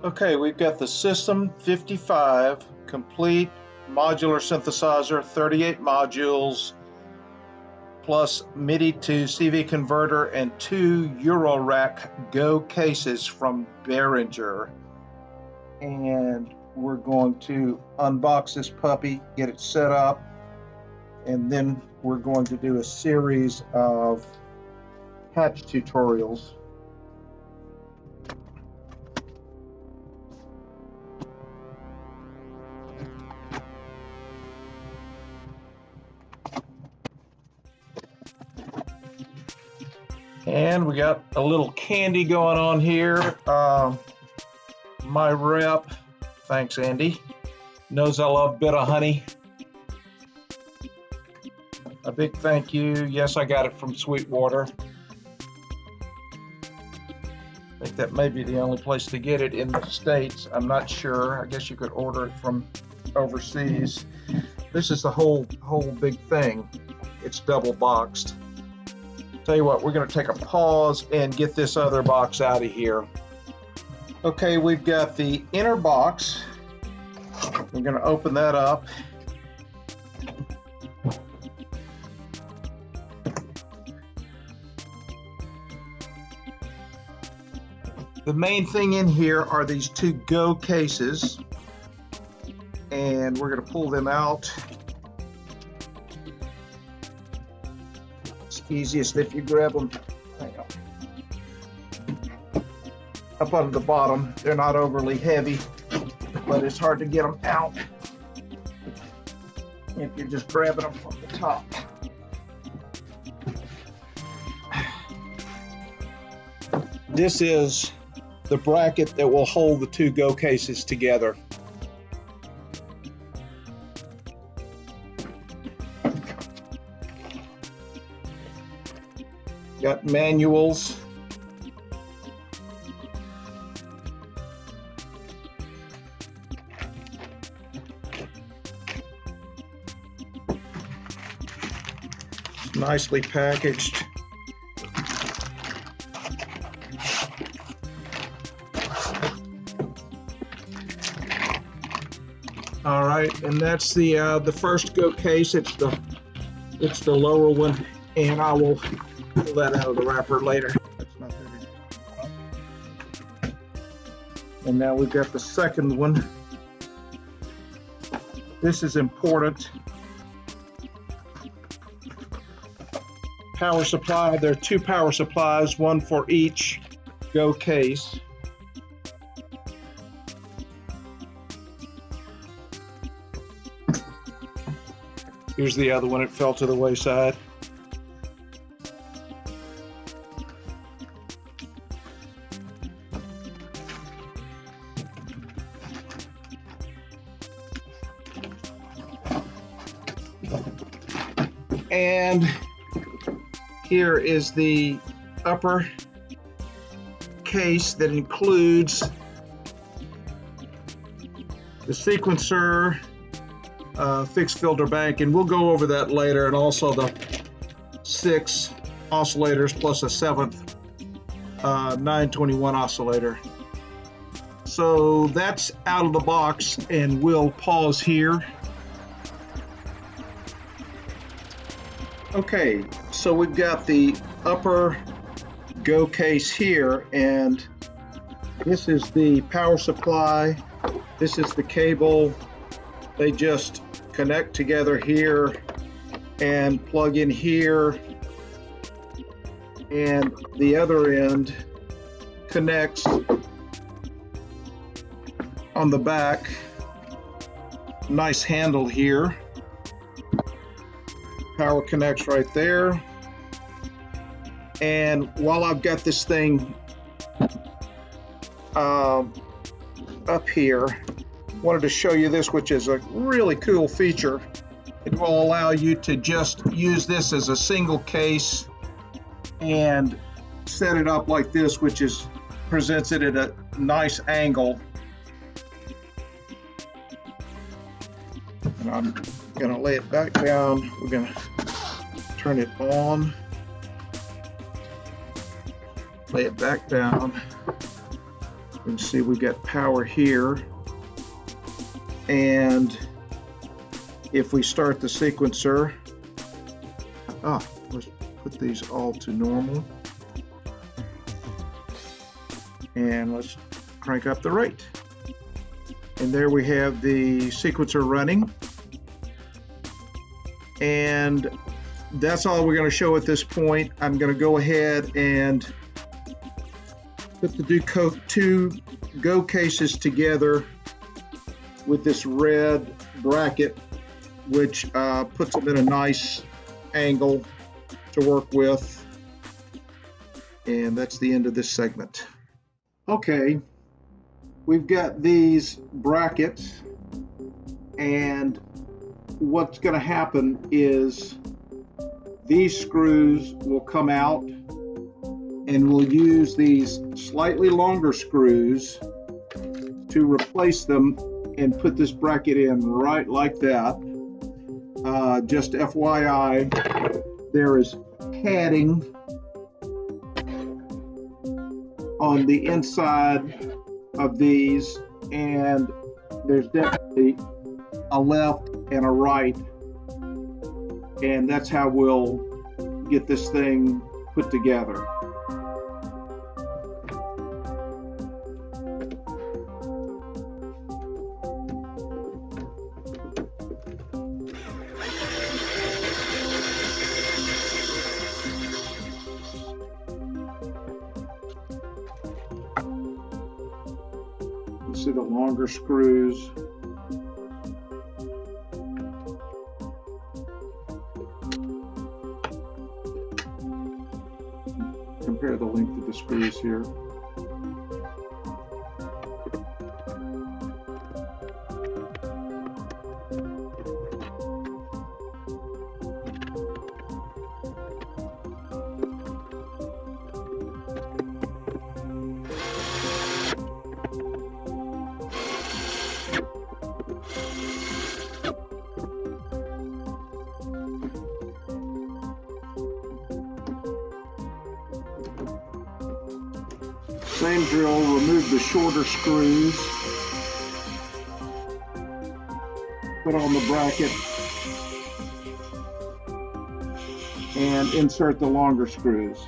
Okay, we've got the System 55 complete modular synthesizer, 38 modules, plus MIDI to CV converter and 2 Eurorack Go cases from Behringer. And we're going to unbox this puppy, get it set up, and then we're going to do a series of patch tutorials. And we got a little candy going on here. My rep, thanks Andy, knows I love a bit of honey. A big thank you. Yes, I got it from Sweetwater. I think that may be the only place to get it in the States. I'm not sure. I guess you could order it from overseas. This is the whole big thing. It's double boxed. Tell you what, we're going to take a pause and get this other box out of here. Okay, we've got the inner box. We're going to open that up. The main thing in here are these 2 Go cases, and we're going to pull them out. It's easiest if you grab them up under the bottom. They're not overly heavy, but it's hard to get them out if you're just grabbing them from the top. This is the bracket that will hold the 2 Go cases together. Got manuals. Nicely packaged. All right, and that's the first Go case. It's the lower one, and I will pull that out of the wrapper later. That's not heavy. And now we've got the second one. This is important. Power supply. There are 2 power supplies, one for each Go case. Here's the other one. It fell to the wayside. And here is the upper case that includes the sequencer, fixed filter bank, and we'll go over that later, and also the 6 oscillators plus a 7th 921 oscillator. So that's out of the box, and we'll pause here. Okay, so we've got the upper Go case here, and this is the power supply. This is the cable. They just connect together here and plug in here, and the other end connects on the back. Nice handle here. Power connects right there. And while I've got this thing up here, wanted to show you this, which is a really cool feature. It will allow you to just use this as a single case and set it up like this, which presents it at a nice angle. And I'm going to lay it back down. We're going to turn it on, lay it back down, You can see we got power here. And if we start the sequencer, let's put these all to normal. And let's crank up the rate. And there we have the sequencer running. And that's all we're going to show at this point. I'm going to go ahead and put the two go cases together with this red bracket, which puts them in a nice angle to work with. And that's the end of this segment. Okay, we've got these brackets, and what's going to happen is these screws will come out, and we'll use these slightly longer screws to replace them and put this bracket in right like that. Just FYI, there is padding on the inside of these, and there's definitely a left and a right, and that's how we'll get this thing put together. See the longer screws. Compare the length of the screws here. Same drill, remove the shorter screws, put on the bracket, and insert the longer screws.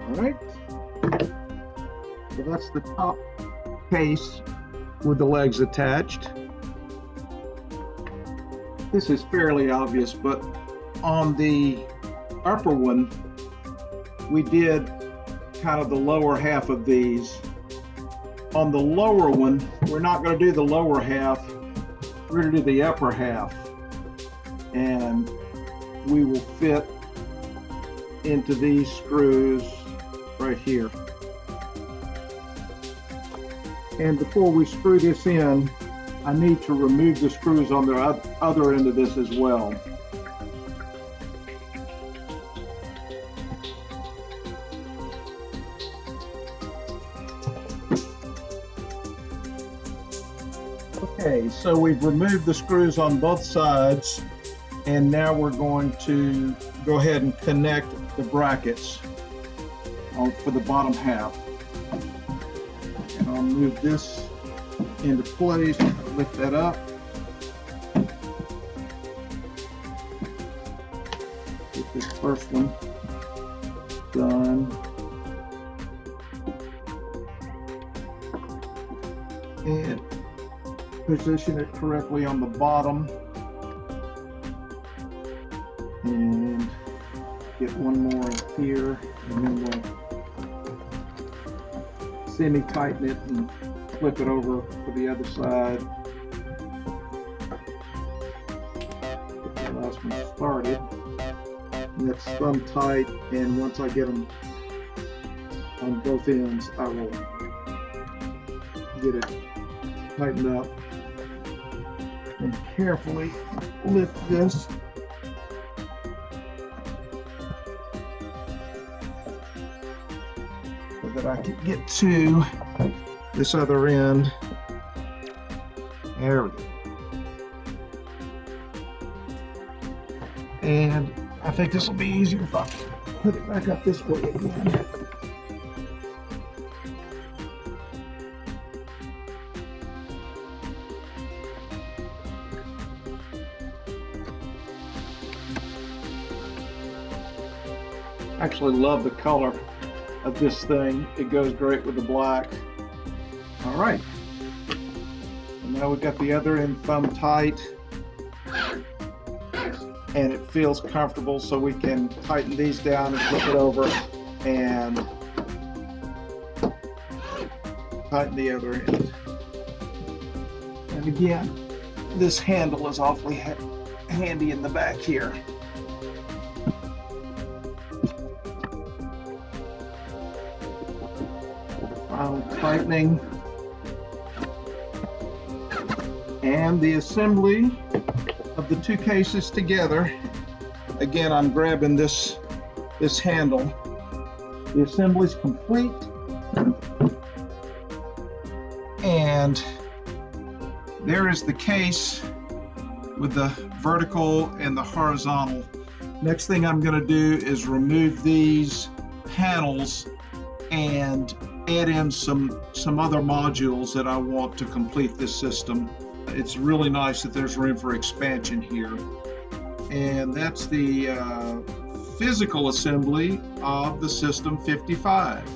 All right. So that's the top case with the legs attached. This is fairly obvious, but on the upper one, we did kind of the lower half of these. On the lower one, we're not going to do the lower half, we're going to do the upper half. And we will fit into these screws right here. And before we screw this in, I need to remove the screws on the other end of this as well. Okay, so we've removed the screws on both sides, and now we're going to go ahead and connect the brackets for the bottom half. And I'll move this into place, lift that up. Get this first one done. And position it correctly on the bottom. And get one more here, and then we'll semi-tighten it and flip it over to the other side. Get the last one started. And that's thumb tight, and once I get them on both ends, I will get it tightened up and carefully lift this. so that I can get to this other end. There we go. And I think this will be easier if I put it back up this way again. I actually love the color of this thing. It goes great with the black. All right. And now we've got the other end thumb tight. And it feels comfortable, so we can tighten these down and flip it over and tighten the other end. And again, this handle is awfully handy in the back here. Final tightening. And the assembly of the two cases together. Again, I'm grabbing this handle. The assembly is complete, and there is the case with the vertical and the horizontal. Next thing I'm going to do is remove these panels and add in some other modules that I want to complete this system. It's really nice that there's room for expansion here. And that's the physical assembly of the System 55.